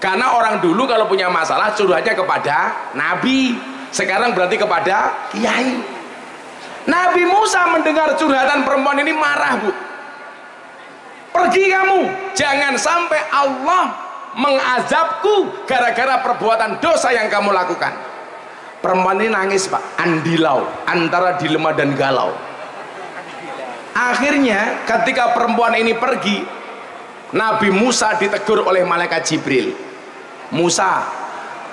Karena orang dulu kalau punya masalah curhatnya kepada Nabi, sekarang berarti kepada kiai. Nabi Musa mendengar curhatan perempuan ini marah, Bu. Pergi kamu, jangan sampai Allah mengazabku gara-gara perbuatan dosa yang kamu lakukan. Perempuan ini nangis, Pak, andilau, antara dilema dan galau. Akhirnya ketika perempuan ini pergi, Nabi Musa ditegur oleh malaikat Jibril. Musa,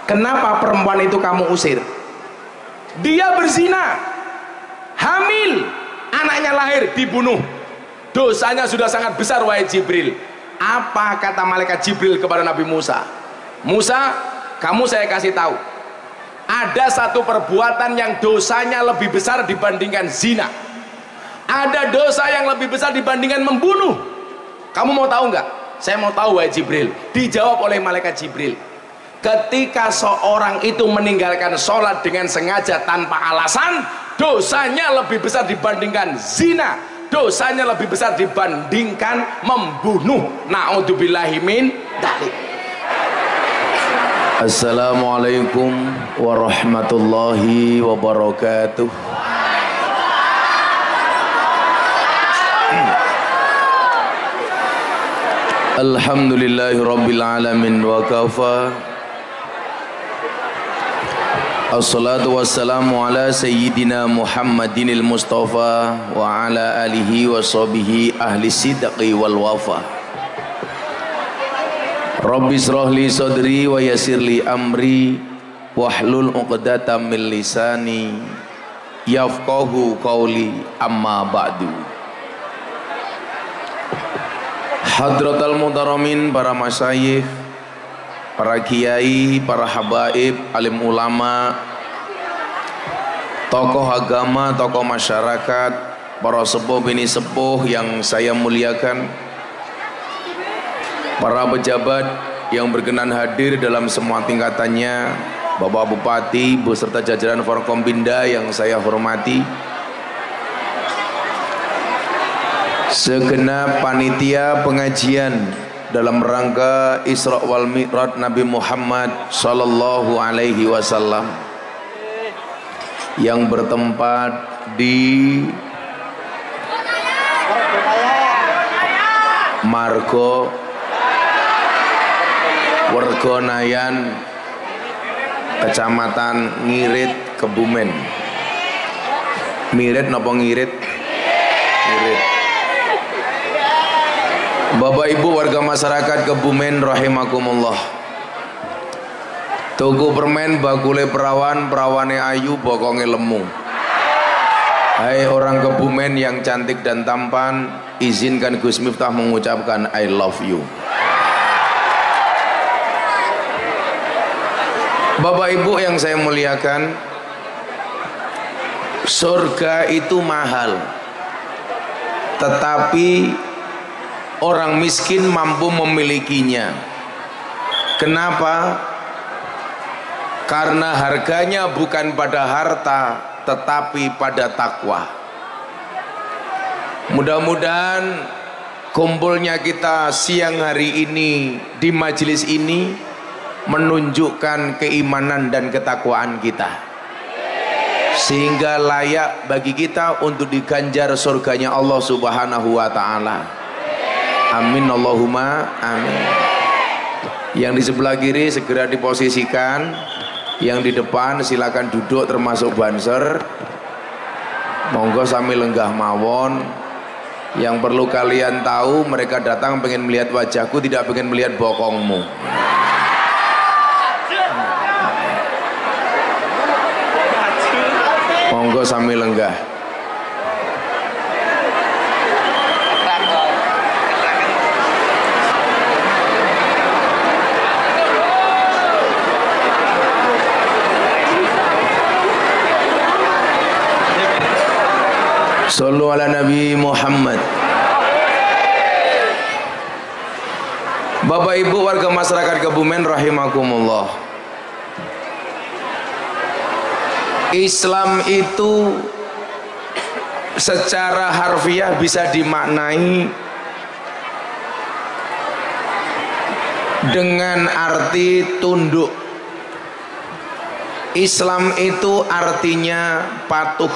kenapa perempuan itu kamu usir? Dia berzina, hamil, anaknya lahir, dibunuh. Dosanya sudah sangat besar, wahai Jibril. Apa kata malaikat Jibril kepada Nabi Musa? Musa, kamu saya kasih tahu, ada satu perbuatan yang dosanya lebih besar dibandingkan zina. Ada dosa yang lebih besar dibandingkan membunuh. Kamu mau tahu nggak? Saya mau tahu, wahai Jibril. Dijawab oleh malaikat Jibril, ketika seorang itu meninggalkan sholat dengan sengaja tanpa alasan, dosanya lebih besar dibandingkan zina, dosanya lebih besar dibandingkan membunuh. Na'udzubillahi min dzalik. Assalamualaikum warahmatullahi wabarakatuh. Alhamdulillahi rabbil alamin wa kafa. Assalatu wassalamu ala sayyidina Muhammadinil Mustafa wa ala alihi wa sahbihi ahli sidqi wal wafa. Rabbi israh li sadri wa yassir li amri wahlul 'uqdatam min lisani yafqahu qawli, amma ba'du. Hadratal mutaramin, para masyayikh, para kiai, para habaib, alim ulama, tokoh agama, tokoh masyarakat, para sepuh bini sepuh yang saya muliakan, para pejabat yang berkenan hadir dalam semua tingkatannya, Bapak Bupati, beserta jajaran Forkompinda yang saya hormati, segenap panitia pengajian dalam rangka Isra wal Mi'raj Nabi Muhammad sallallahu alaihi wasallam yang bertempat di Margo Wergonayan, Kecamatan Ngirit, Kebumen. Mirit napa ngirit? Ngirit. Bapak Ibu warga masyarakat Kebumen rahimakumullah. Tuku permen bakule perawan, perawane ayu, bokonge lemu. Hai orang Kebumen yang cantik dan tampan, izinkan Gus Miftah mengucapkan I love you. Bapak Ibu yang saya muliakan, surga itu mahal, tetapi orang miskin mampu memilikinya. Kenapa? Karena harganya bukan pada harta, tetapi pada takwa. Mudah-mudahan kumpulnya kita siang hari ini di majelis ini menunjukkan keimanan dan ketakwaan kita, sehingga layak bagi kita untuk diganjar surganya Allah Subhanahu wa ta'ala. Amin Allahumma amin. Yang di sebelah kiri segera diposisikan, yang di depan silakan duduk termasuk banser. Monggo sami lenggah mawon. Yang perlu kalian tahu, mereka datang pengen melihat wajahku, tidak pengen melihat bokongmu. Monggo sami lenggah. Sallu ala Nabi Muhammad. Bapak Ibu warga masyarakat Kebumen rahimakumullah. Islam itu secara harfiah bisa dimaknai dengan arti tunduk. Islam itu artinya patuh.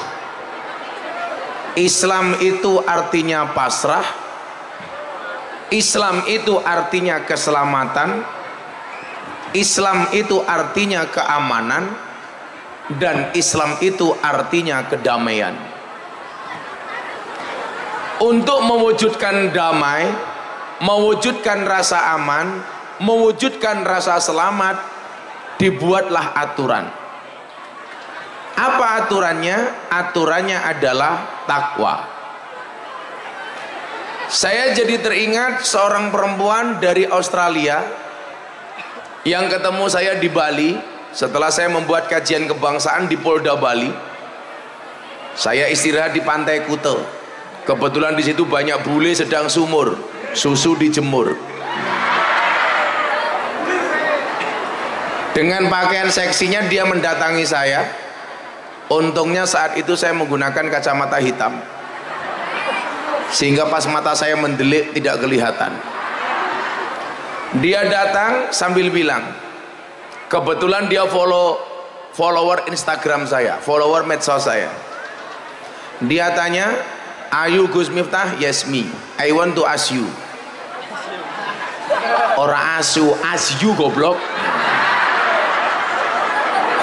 Islam itu artinya pasrah. Islam itu artinya keselamatan. Islam itu artinya keamanan. Dan Islam itu artinya kedamaian. Untuk mewujudkan damai, mewujudkan rasa aman, mewujudkan rasa selamat, dibuatlah aturan. Apa aturannya? Aturannya adalah takwa. Saya jadi teringat seorang perempuan dari Australia yang ketemu saya di Bali setelah saya membuat kajian kebangsaan di Polda Bali. Saya istirahat di Pantai Kuta. Kebetulan di situ banyak bule sedang sumur, susu dijemur. Dengan pakaian seksinya dia mendatangi saya. Untungnya saat itu saya menggunakan kacamata hitam, sehingga pas mata saya mendelik tidak kelihatan. Dia datang sambil bilang, kebetulan dia follower Instagram saya, follower medsos saya. Dia tanya, "Are you Gus Miftah?" "Yes, me. I want to ask you." Ora asu, ask you goblok.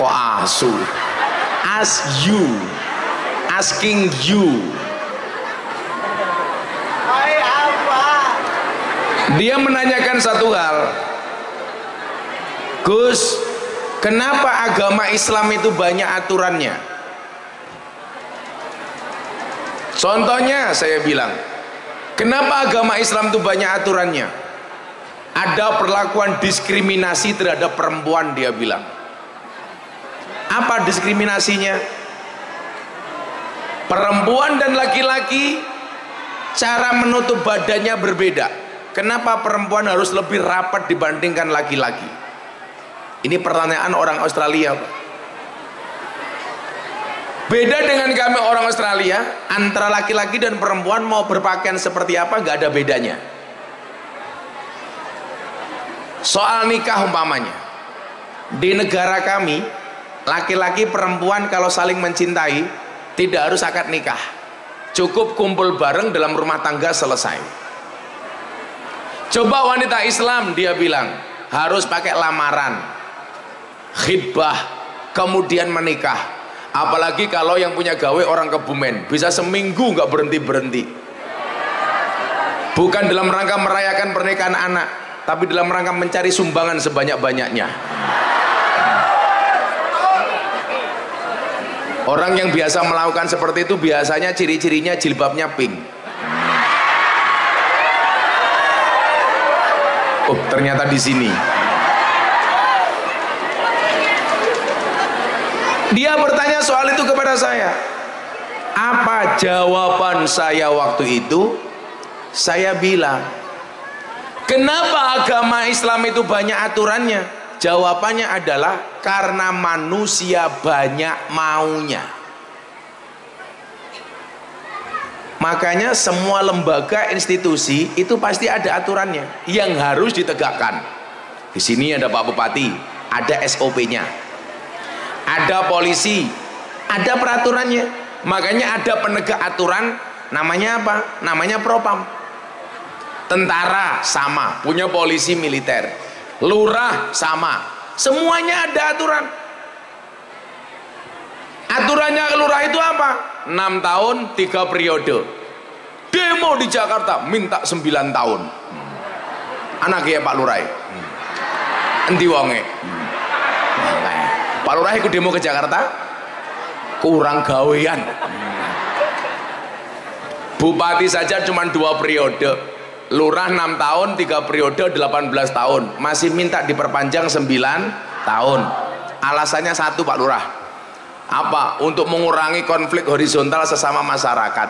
Kok asu? Ask you, asking you. Dia menanyakan satu hal, "Gus, kenapa agama Islam itu banyak aturannya?" Contohnya saya bilang, kenapa agama Islam itu banyak aturannya? Ada perlakuan diskriminasi terhadap perempuan, dia bilang. Apa diskriminasinya? Perempuan dan laki-laki cara menutup badannya berbeda. Kenapa perempuan harus lebih rapat dibandingkan laki-laki? Ini pertanyaan orang Australia, Pak. Beda dengan kami orang Australia, antara laki-laki dan perempuan mau berpakaian seperti apa nggak ada bedanya. Soal nikah umpamanya, di negara kami laki-laki perempuan kalau saling mencintai tidak harus akad nikah, cukup kumpul bareng dalam rumah tangga selesai. Coba wanita Islam, dia bilang harus pakai lamaran, khidbah, kemudian menikah. Apalagi kalau yang punya gawe orang Kebumen, bisa seminggu nggak berhenti-berhenti. Bukan dalam rangka merayakan pernikahan anak, tapi dalam rangka mencari sumbangan sebanyak-banyaknya. Orang yang biasa melakukan seperti itu biasanya ciri-cirinya jilbabnya pink. Oh, ternyata di sini. Dia bertanya soal itu kepada saya. Apa jawaban saya waktu itu? Saya bilang, kenapa agama Islam itu banyak aturannya? Jawabannya adalah karena manusia banyak maunya. Makanya semua lembaga institusi itu pasti ada aturannya yang harus ditegakkan. Di sini ada Pak Bupati, ada SOP-nya. Ada polisi, ada peraturannya. Makanya ada penegak aturan, namanya apa? Namanya propam. Tentara sama, punya polisi militer. Lurah sama, semuanya ada aturan. Aturannya lurah itu apa? 6 tahun 3 periode. Demo di Jakarta minta 9 tahun. Anak ya Pak Lurah. Endi wonge? Pak Lurah ikut demo ke Jakarta, kurang gawean. Bupati saja cuma 2 periode. Lurah 6 tahun, 3 periode 18 tahun. Masih minta diperpanjang 9 tahun. Alasannya satu Pak Lurah. Apa? Untuk mengurangi konflik horizontal sesama masyarakat.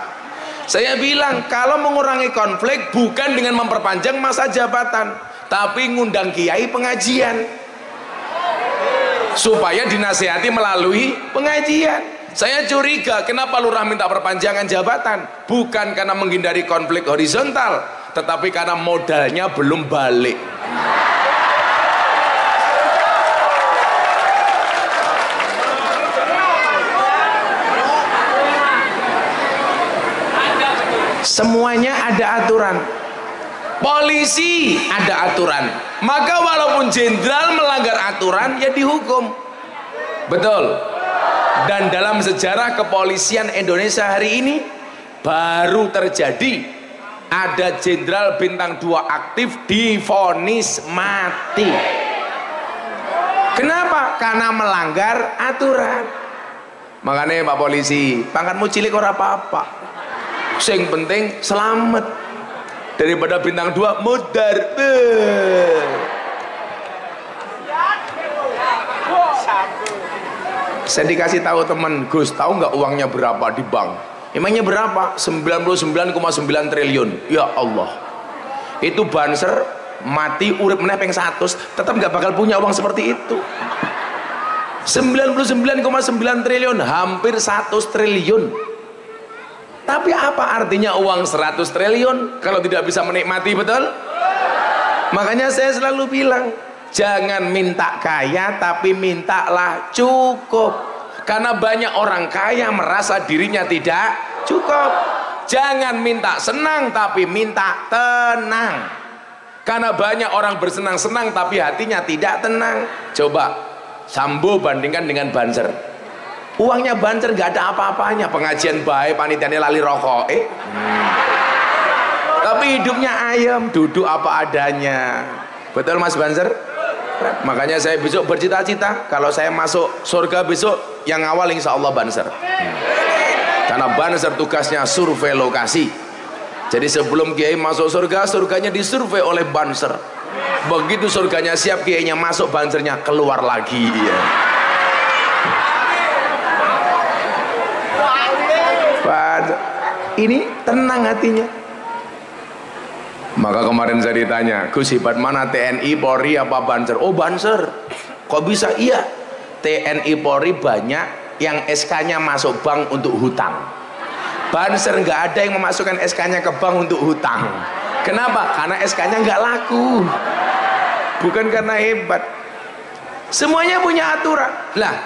Saya bilang, kalau mengurangi konflik bukan dengan memperpanjang masa jabatan, tapi ngundang kiai pengajian. Supaya dinasihati melalui pengajian. Saya curiga kenapa lurah minta perpanjangan jabatan? Bukan karena menghindari konflik horizontal, tetapi karena modalnya belum balik. semuanya ada aturan. Polisi ada aturan, maka walaupun jenderal melanggar aturan ya dihukum. Betul. Dan dalam sejarah kepolisian Indonesia hari ini baru terjadi ada jenderal bintang 2 aktif divonis mati. Kenapa? Karena melanggar aturan. Makanya Pak Polisi, pangkatmu cilik ora apa-apa, sing penting selamat. Daripada bintang 2 mudar. Saya dikasih tahu teman, Gus, tahu nggak uangnya berapa di bank? Emangnya berapa? 99,9 triliun. Ya Allah, itu Banser mati urip meneh ping 100 tetap nggak bakal punya uang seperti itu. 99,9 triliun, hampir 100 triliun. Tapi apa artinya uang 100 triliun kalau tidak bisa menikmati, betul? Makanya saya selalu bilang, jangan minta kaya tapi mintalah cukup. Karena banyak orang kaya merasa dirinya tidak cukup. Jangan minta senang tapi minta tenang. Karena banyak orang bersenang-senang tapi hatinya tidak tenang. Coba Sambo bandingkan dengan Banser. Uangnya Banser gak ada apa-apanya, pengajian baik, panitianya lali rokok, tapi hidupnya ayam, duduk apa adanya. Betul Mas Banser? Makanya saya besok bercita-cita kalau saya masuk surga besok, yang awal insya Allah Banser. Karena Banser tugasnya survei lokasi. Jadi sebelum kiai masuk surga, surganya disurvei oleh Banser. Begitu surganya siap, kiainya masuk, Bansernya keluar lagi. Ya. Ini tenang hatinya. Maka kemarin saya ditanya, Gus, hebat mana TNI, Polri apa Banser? Oh Banser. Kok bisa? Iya, TNI Polri banyak yang SK-nya masuk bank untuk hutang. Banser nggak ada yang memasukkan SK-nya ke bank untuk hutang. Kenapa? Karena SK-nya nggak laku. Bukan karena hebat. Semuanya punya aturan. Lah,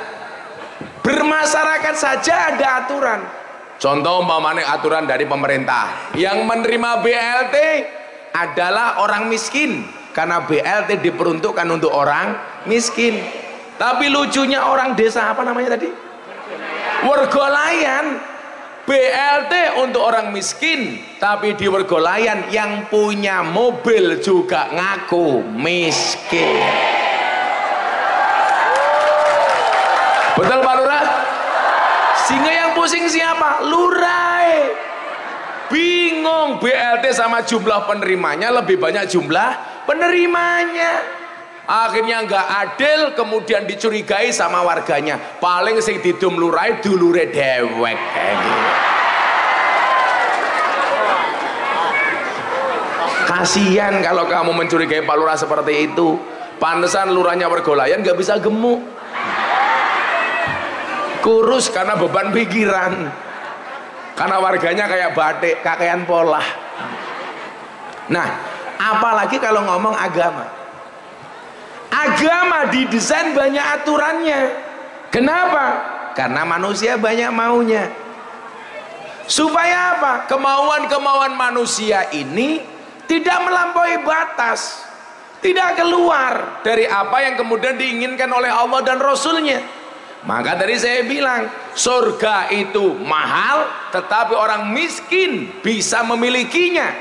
bermasyarakat saja ada aturan. Contoh umpamanya aturan dari pemerintah, yang menerima BLT adalah orang miskin, karena BLT diperuntukkan untuk orang miskin. Tapi lucunya orang desa, apa namanya tadi? Wergolayan. BLT untuk orang miskin, tapi di Wergolayan yang punya mobil juga ngaku miskin. Betul Pak Lurah? Sehingga yang pusing siapa? Lurah. Bingung, BLT sama jumlah penerimanya lebih banyak jumlah penerimanya. Akhirnya nggak adil, kemudian dicurigai sama warganya. Paling sing didum lurai dulure dewek. Kasihan kalau kamu mencurigai Pak Lurah seperti itu. Pantesan lurahnya Wergolayan nggak bisa gemuk. Kurus karena beban pikiran, karena warganya kayak batik, kakean pola. Nah, apalagi kalau ngomong agama. Agama didesain banyak aturannya. Kenapa? Karena manusia banyak maunya. Supaya apa? Kemauan-kemauan manusia ini tidak melampaui batas, tidak keluar dari apa yang kemudian diinginkan oleh Allah dan Rasulnya. Maka tadi saya bilang, surga itu mahal, tetapi orang miskin bisa memilikinya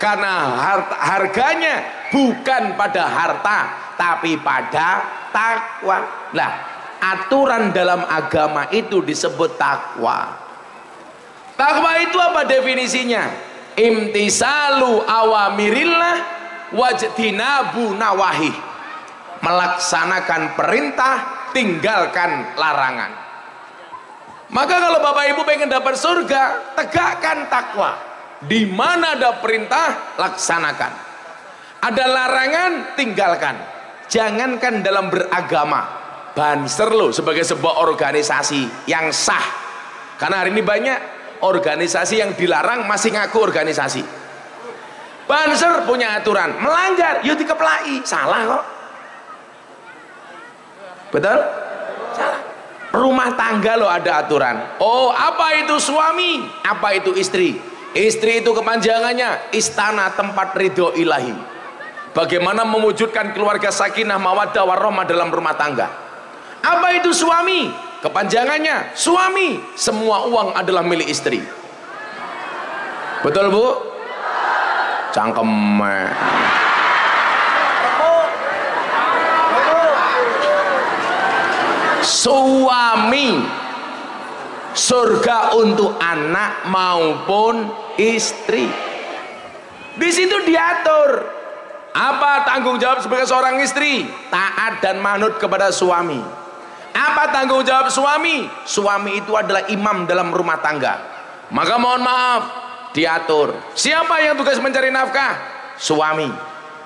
karena harganya bukan pada harta, tapi pada takwa. Nah, aturan dalam agama itu disebut takwa. Takwa itu apa definisinya? Imtisalu awamirillah wajtinabu nawahi. Melaksanakan perintah, tinggalkan larangan. Maka kalau Bapak Ibu pengen dapat surga, tegakkan takwa. Di mana ada perintah, laksanakan. Ada larangan, tinggalkan. Jangankan dalam beragama, Banser loh sebagai sebuah organisasi yang sah. Karena hari ini banyak organisasi yang dilarang masih ngaku organisasi. Banser punya aturan, melanggar, yuk dikeplai, salah kok. Betul? Salah. Rumah tangga loh ada aturan. Oh, apa itu suami? Apa itu istri? Istri itu kepanjangannya istana tempat ridho ilahi. Bagaimana mewujudkan keluarga sakinah mawaddah warahmah dalam rumah tangga. Apa itu suami? Kepanjangannya suami, semua uang adalah milik istri. Betul Bu? Cangkem. Suami surga untuk anak maupun istri. Di situ diatur apa tanggung jawab sebagai seorang istri, taat dan manut kepada suami. Apa tanggung jawab suami? Suami itu adalah imam dalam rumah tangga. Maka mohon maaf, diatur. Siapa yang tugas mencari nafkah? Suami.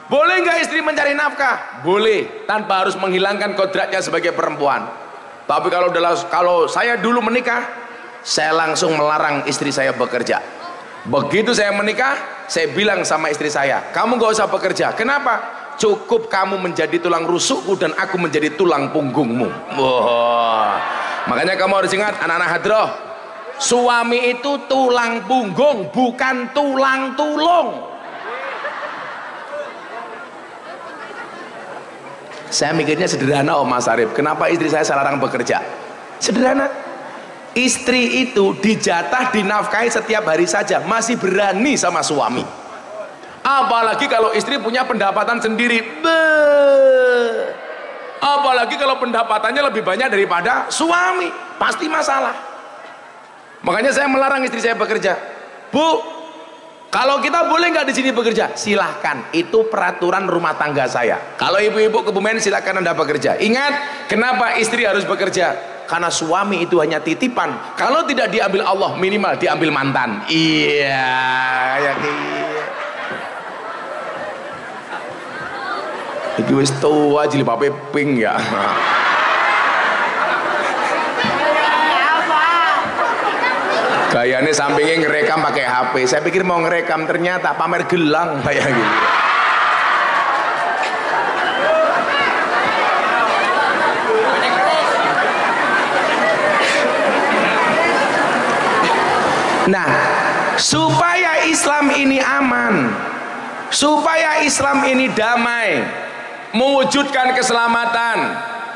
Boleh nggak istri mencari nafkah? Boleh, tanpa harus menghilangkan kodratnya sebagai perempuan. Tapi kalau saya dulu menikah, saya langsung melarang istri saya bekerja. Begitu saya menikah, saya bilang sama istri saya, kamu gak usah bekerja. Kenapa? Cukup kamu menjadi tulang rusukku dan aku menjadi tulang punggungmu. Wah. Makanya kamu harus ingat, anak-anak hadroh, suami itu tulang punggung, bukan tulang tulung. Saya mikirnya sederhana Om Mas Arif. Kenapa istri saya larang bekerja? Sederhana. Istri itu dijatah dinafkahi setiap hari saja, masih berani sama suami. Apalagi kalau istri punya pendapatan sendiri. Apalagi kalau pendapatannya lebih banyak daripada suami, pasti masalah. Makanya saya melarang istri saya bekerja. Bu, kalau kita boleh nggak di sini bekerja? Silahkan, itu peraturan rumah tangga saya. Kalau ibu-ibu Kebumen silahkan Anda bekerja. Ingat, kenapa istri harus bekerja? Karena suami itu hanya titipan. Kalau tidak diambil Allah, minimal diambil mantan. Iya, kayak gitu. Iki wis tua jilbabe pink ya. Gayanya sampingnya ngerekam pakai HP. Saya pikir mau ngerekam, ternyata pamer gelang kayak gitu. Nah, supaya Islam ini aman, supaya Islam ini damai, mewujudkan keselamatan,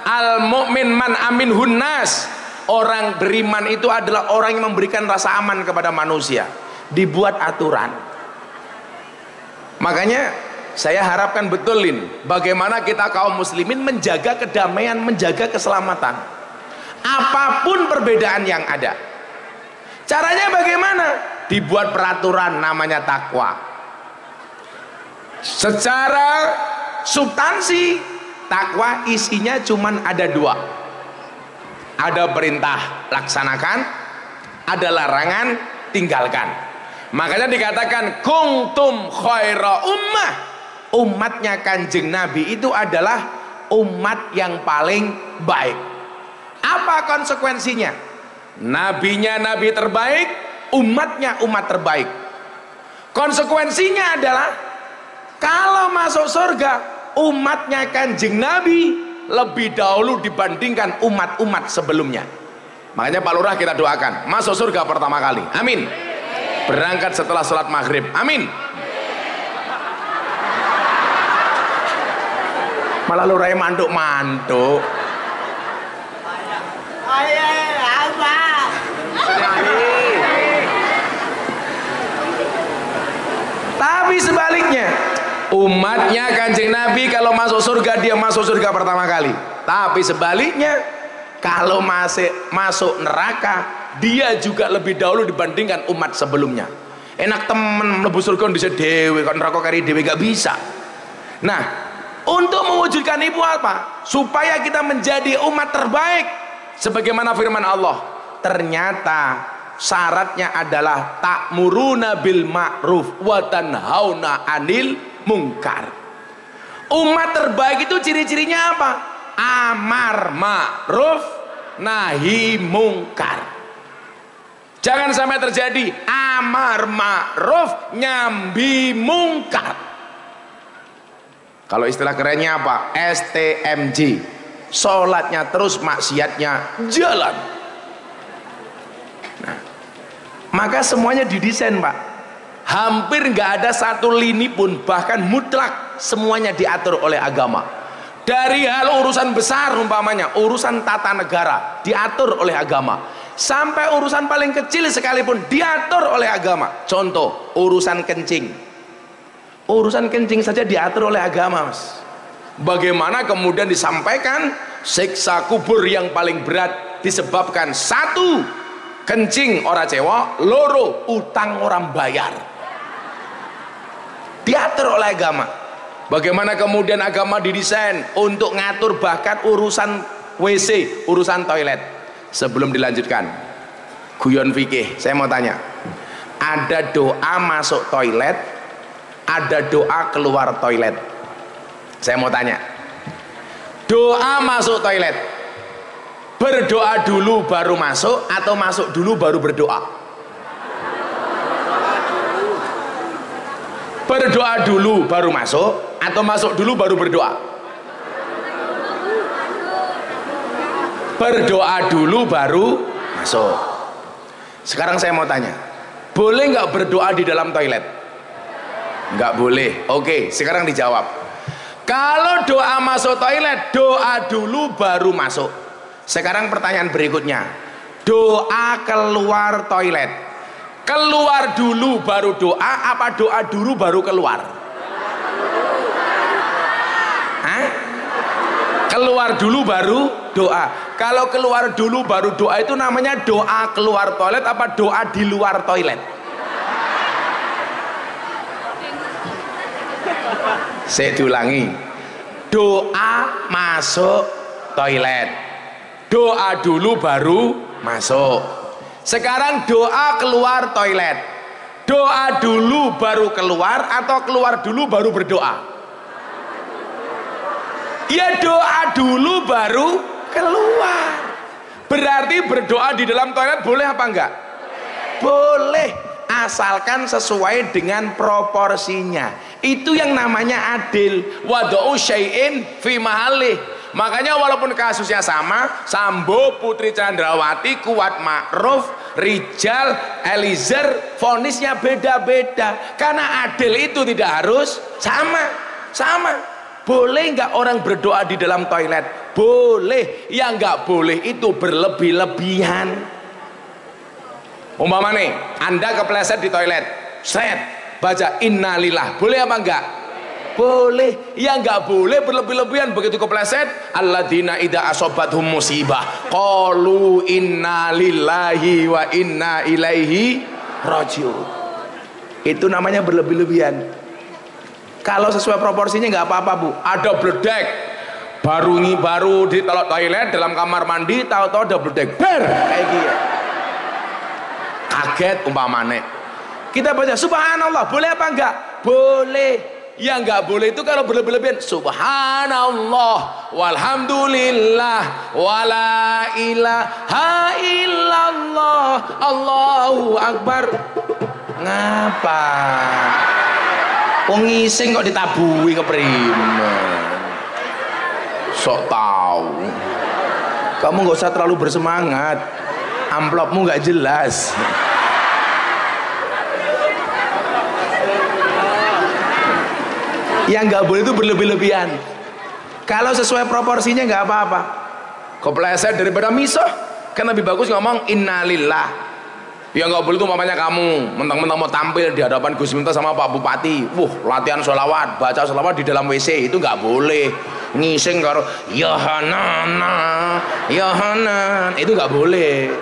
al-mu'min man aminhun nas, orang beriman itu adalah orang yang memberikan rasa aman kepada manusia. Dibuat aturan. Makanya saya harapkan betulin bagaimana kita kaum muslimin menjaga kedamaian, menjaga keselamatan, apapun perbedaan yang ada. Caranya bagaimana? Dibuat peraturan, namanya takwa. Secara substansi, takwa isinya cuman ada dua. Ada perintah, laksanakan. Ada larangan, tinggalkan. Makanya dikatakan kuntum khaira ummah. Umatnya Kanjeng Nabi itu adalah umat yang paling baik. Apa konsekuensinya? Nabinya nabi terbaik, umatnya umat terbaik. Konsekuensinya adalah kalau masuk surga, umatnya Kanjeng Nabi lebih dahulu dibandingkan umat-umat sebelumnya. Makanya Pak Lurah kita doakan masuk surga pertama kali, amin. Berangkat setelah sholat maghrib, amin. Malah Lurahnya mantuk-mantuk. Tapi sebaliknya, umatnya Kanjeng Nabi kalau masuk surga, dia masuk surga pertama kali. Tapi sebaliknya, kalau masuk neraka, dia juga lebih dahulu dibandingkan umat sebelumnya. Enak temen mlebu surga bisa dewe, kan neraka kari dewe gak bisa. Nah, untuk mewujudkan itu apa? Supaya kita menjadi umat terbaik, sebagaimana firman Allah, ternyata syaratnya adalah ta'muruna bil ma'ruf wa tanhauna 'anil munkar. Umat terbaik itu ciri-cirinya apa? Amar ma'ruf, nahi munkar. Jangan sampai terjadi amar ma'ruf, nyambi munkar. Kalau istilah kerennya apa? STMJ. Sholatnya terus, maksiatnya jalan. Maka semuanya didesain Pak. hampir nggak ada satu lini pun, bahkan mutlak semuanya diatur oleh agama. Dari hal urusan besar umpamanya urusan tata negara diatur oleh agama, sampai urusan paling kecil sekalipun diatur oleh agama. Contoh urusan kencing, urusan kencing saja diatur oleh agama, Mas. Bagaimana kemudian disampaikan siksa kubur yang paling berat disebabkan satu, kencing orang cewek, loro, utang orang bayar, diatur oleh agama. Bagaimana kemudian agama didesain untuk ngatur bahkan urusan WC, urusan toilet. Sebelum dilanjutkan guyon fikih, saya mau tanya, ada doa masuk toilet, ada doa keluar toilet. Saya mau tanya, doa masuk toilet, berdoa dulu baru masuk atau masuk dulu baru berdoa? Berdoa dulu baru masuk atau masuk dulu baru berdoa? Berdoa dulu baru masuk. Sekarang saya mau tanya, boleh nggak berdoa di dalam toilet? Nggak boleh. Oke, sekarang dijawab. Kalau doa masuk toilet, doa dulu baru masuk. Sekarang pertanyaan berikutnya, doa keluar toilet, keluar dulu baru doa apa doa dulu baru keluar? Hah? Keluar dulu baru doa. Kalau keluar dulu baru doa itu namanya doa keluar toilet apa doa di luar toilet? Saya diulangi, doa masuk toilet, doa dulu baru masuk. Sekarang doa keluar toilet, doa dulu baru keluar atau keluar dulu baru berdoa? Ya doa dulu baru keluar. Berarti berdoa di dalam toilet boleh apa enggak? Boleh, asalkan sesuai dengan proporsinya. Itu yang namanya adil. Wada'u syai'in fi mahalih. Makanya walaupun kasusnya sama, Sambo, Putri Chandrawati, Kuat Ma'ruf, Rijal, Eliezer, vonisnya beda-beda. Karena adil itu tidak harus sama. Boleh nggak orang berdoa di dalam toilet? Boleh. Yang nggak boleh itu berlebih-lebihan. Umpama nih, Anda kepleset di toilet, set, baca innalillah, boleh apa enggak? Boleh. Yang nggak boleh berlebih-lebihan, begitu kepleset alladzina idza asobathum musibah qalu innalillahi wa inna ilaihi rajiun. Itu namanya berlebih-lebihan. Kalau sesuai proporsinya nggak apa-apa, Bu. Ada bledek baru di toilet dalam kamar mandi, tahu-tahu ada bledek ber kayak gitu, kaget umpamane. Kita baca subhanallah, boleh apa enggak? Boleh. Yang enggak boleh itu kalau berlebih-lebihan subhanallah walhamdulillah wala ilaha illallah Allahu akbar. Ngapa? Wong ngising kok ditabui keprimen? Sok tahu. Kamu nggak usah terlalu bersemangat. Amplopmu nggak jelas. Yang nggak boleh itu berlebih-lebihan. Kalau sesuai proporsinya nggak apa-apa. Kepleset daripada misoh, kan lebih bagus ngomong innalillah. Ya nggak boleh itu mamanya kamu mentang-mentang mau tampil di hadapan Gus Miftah sama Pak Bupati, latihan sholawat, baca sholawat di dalam WC, itu nggak boleh. Ngising karo ya hanana, ya hanan, itu nggak boleh.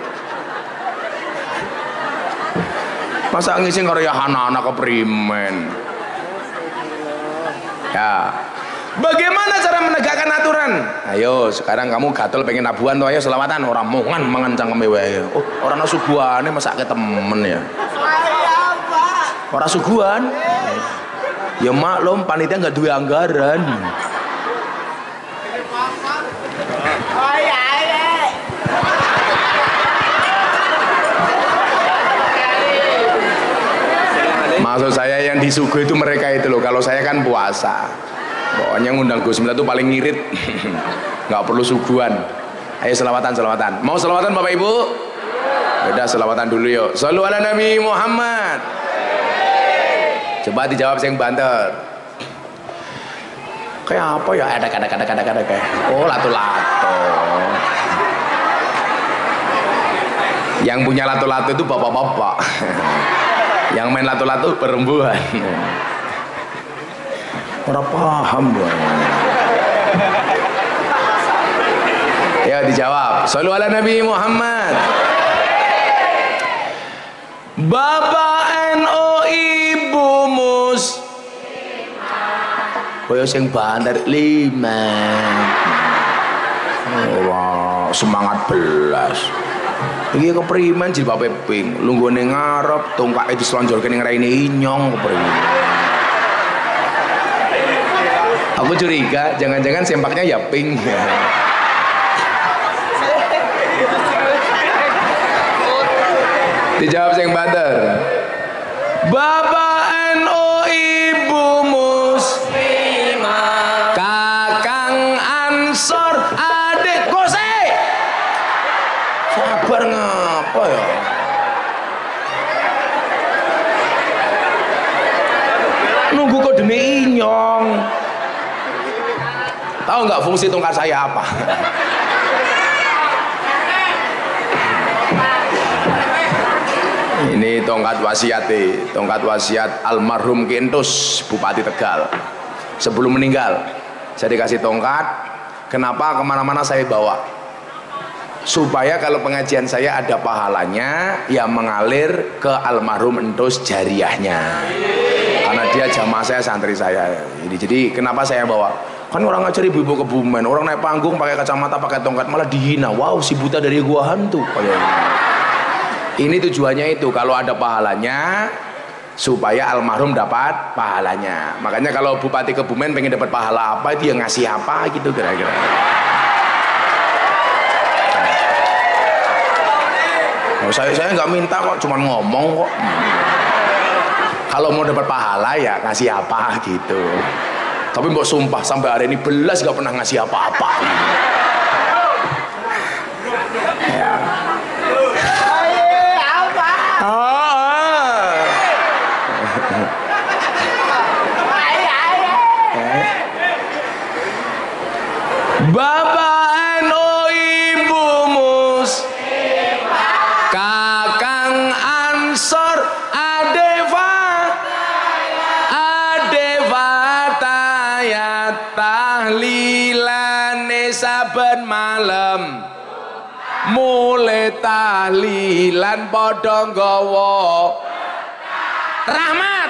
Masa ngising karo ya hanana keprimen? Ya, bagaimana cara menegakkan aturan? Ayo sekarang kamu gatel pengen abuan tuh, ayo selawatan. Orang mongan mangan cangkeme wae. Oh, orang suguhane mesake temen ya. Orang suguhan. Ya maklum panitia nggak duwe anggaran. Maksud saya yang disuguh itu mereka itu loh. Kalau saya kan puasa. Pokoknya ngundang Gus Miftah itu paling ngirit. Nggak perlu suguhan. Ayo selawatan. Mau selawatan Bapak Ibu? Udah selawatan dulu yuk. Shallu ala Nabi Muhammad. Coba dijawab sing banter. Kayak apa ya? Ada kayak. Oh, lato-lato. Yang punya lato-lato itu bapak-bapak. Yang main lato-lato perempuan. Ora paham gua. Ya dijawab. Shallu ala Nabi Muhammad. Bapak NU Ibu Mus. Koyo sing banter 5. Wah, semangat belas. Iki keprimen jilbabe pink, lunggone ngarep, tongkake dislonjorke ning raine inyong keprimen. Aku curiga jangan-jangan sempaknya ya pink. Dijawab sing banter. Bapak NU Ibu Muslimah, Kakang Ansor, adik Gose. Sabar ngapa ya? Nunggu kok demi inyong. Tahu nggak fungsi tongkat saya apa? Ini tongkat wasiat almarhum Kentus Bupati Tegal. Sebelum meninggal saya dikasih tongkat. Kenapa kemana-mana saya bawa? Supaya kalau pengajian saya ada pahalanya yang mengalir ke almarhum Entus jariahnya. Karena dia jamaah saya, santri saya. Jadi kenapa saya bawa? Kan orang ngajar ibu-ibu Kebumen, orang naik panggung pakai kacamata, pakai tongkat malah dihina. Wow, si buta dari gua hantu kayak. Ini tujuannya itu, kalau ada pahalanya supaya almarhum dapat pahalanya. Makanya kalau Bupati Kebumen pengen dapat pahala apa, dia ngasih apa gitu kira-kira. Oh, saya nggak minta kok, cuma ngomong kok. Kalau mau dapat pahala ya ngasih apa gitu. Tapi mbok sumpah sampai hari ini belas gak pernah ngasih apa-apa. Ya. Bapak NU Ibu Mus, Kakang Ansor, Adeva tayat tahlilane saben malam, mulai tahlilan padha nggawa rahmat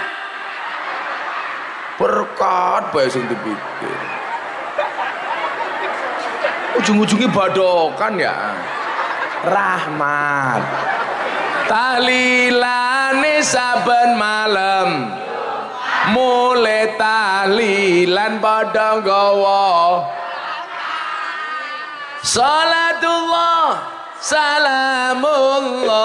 berkat bae sing dipikir. Ujung-ujungnya badokan ya. Rahmat tahlilane saben malam, mulai tahlilan padha nggawa salatullah salamullah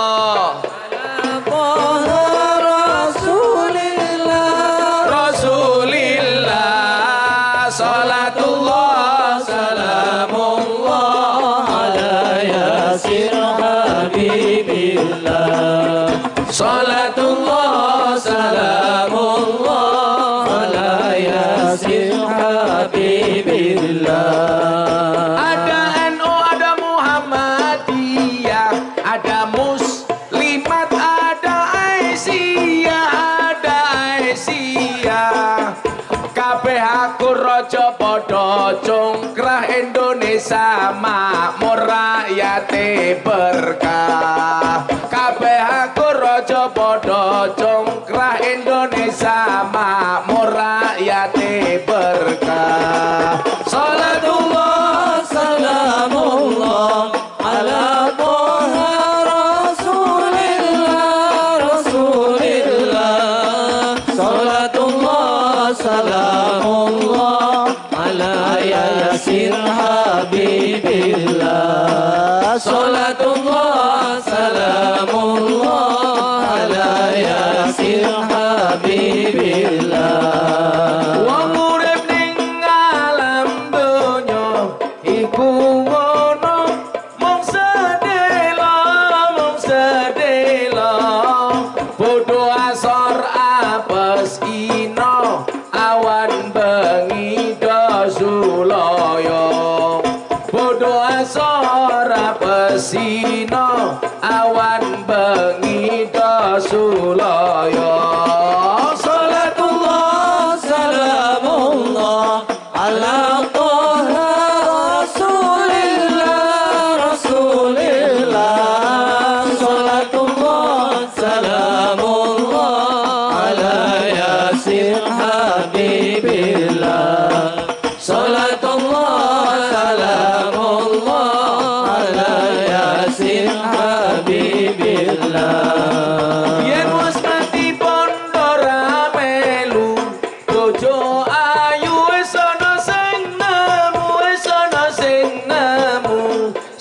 Rasulillah salatullah salamullah ala yasir habibillah salatullah salamullah ala yasir habibillah. Ada NU, ada Muhammadiyah, ada Muslimat, ada Aisyah, kabeh aku raja padha congkrah Indonesia makmur rakyate berkah. Kabeh aku raja padha congkrah Indonesia makmur rakyate berkah. Salatullah salamullah ala Toha Rasulillah salatullah salamullah ala yasir habibillah salatullah salamullah ala yasir habibillah. podo asora pesino awan bengi dosulaya Salatullah salamullah ala Toha Rasulillah Rasulillah Salatullah salamullah ala Yasin Habibillah Salatullah salamullah ala Yasin Habibillah yen wis mati pondo ramelu bojo ayu wis ana sing nemu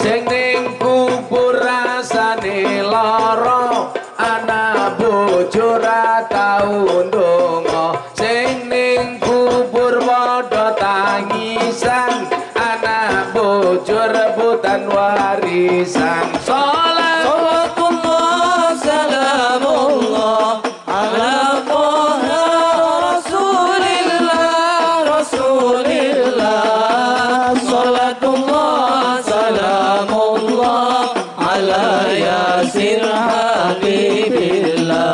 sing ning kubur rasane lara ana bojo ra tau ndonga sing ning kubur padha tangisan ana bojo rebutan warisan Salatullah salamullah ala Toha Rasulillah Rasulillah Salatullah salamullah ala Yasin Habibillah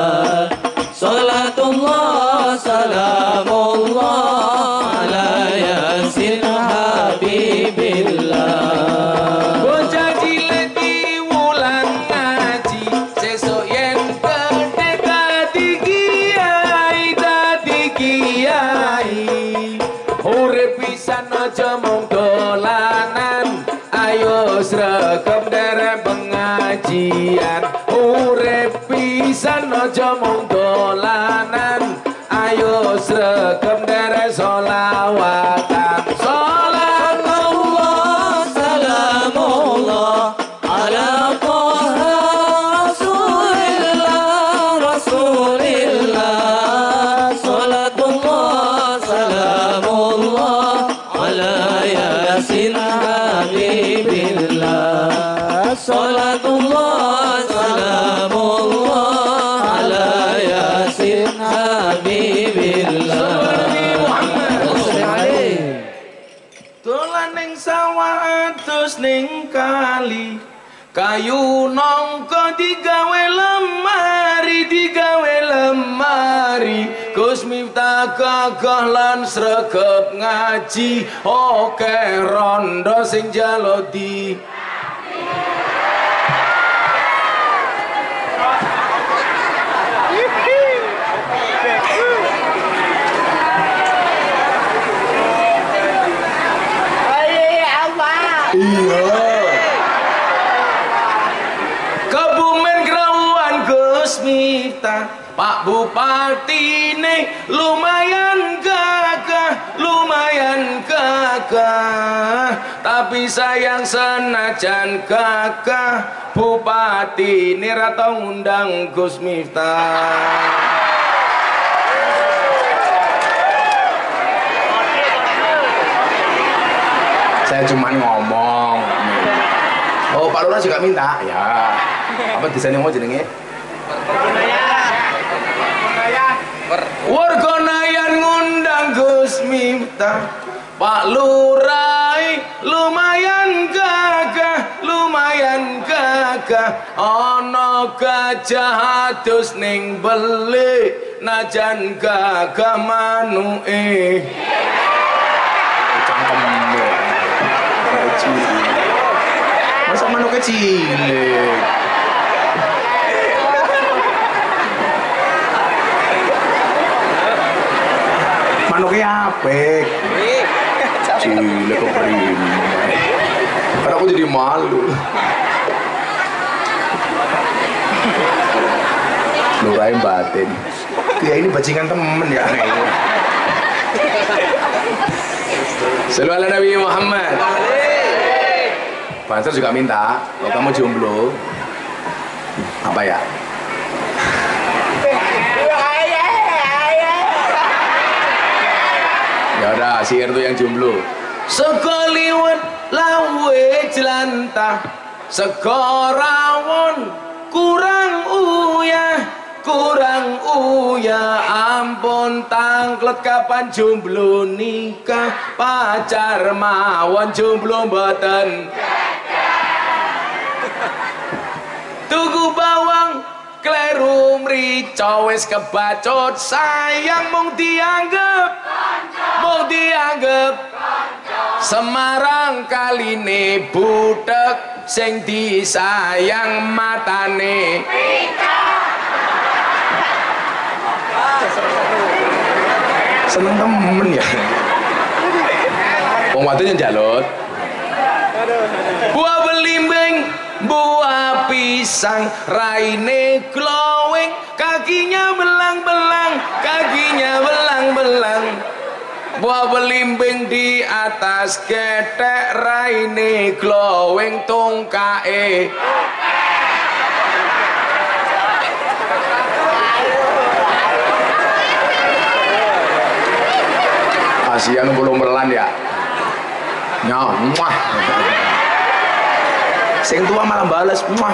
Salatullah salamullah ala Yasin Habibillah bocah cilik di wulan ngaji sesuk yen gedhe dadi kiai urip pisan aja mung dolanan ayo sregep derek pengajian urip pisan aja mung dolanan ayo sregep derek sholawatan Salatullah salamullah ala Toha Rasulillah Rasulillah Salatullah salamullah ala Yasin Habibillah Salatullah salamullah ala Yasin Habibillah dolan ning sawah atus ning kali kayu nongko digawe lemari Gus Miftah gagah lan sregep ngaji oke rondo sing jalodi iya Kebumen Gerawan Gus Miftah Pak Bupati nih lumayan gagah tapi sayang senajan gagah Bupati ini rata ngundang Gus Miftah saya cuma ngomong oh Pak Lurah juga minta ya apa desainnya mau jenenge warga Nayan ngundang Gus Miftah Pak Lurah lumayan gagah ana gajah adus ning beli najan gagah manuke cangkemmu masa manuk kecil manuknya apek cilik keprim karena aku jadi malu Nurain batin ya ini bajingan temen ya Selalu ala Nabi Muhammad Banser juga minta kalau kamu jomblo apa ya ya udah sihir tuh yang jomblo sekaliwat lawe jelantah sekorawon kurang uyah kurang uya ampun tangklet kapan jomblo nikah pacar mawon jomblo mboten tuku bawang kleru mrica wis kebacut sayang mung dianggep Semarang kaline butek sing disayang matane seneng temen ya wong wadon njaluk buah belimbing buah pisang raine glowing kakinya belang-belang buah belimbing di atas ketek raine glowing tungkae kasihan belum melan ya muah sing tua malah balas muah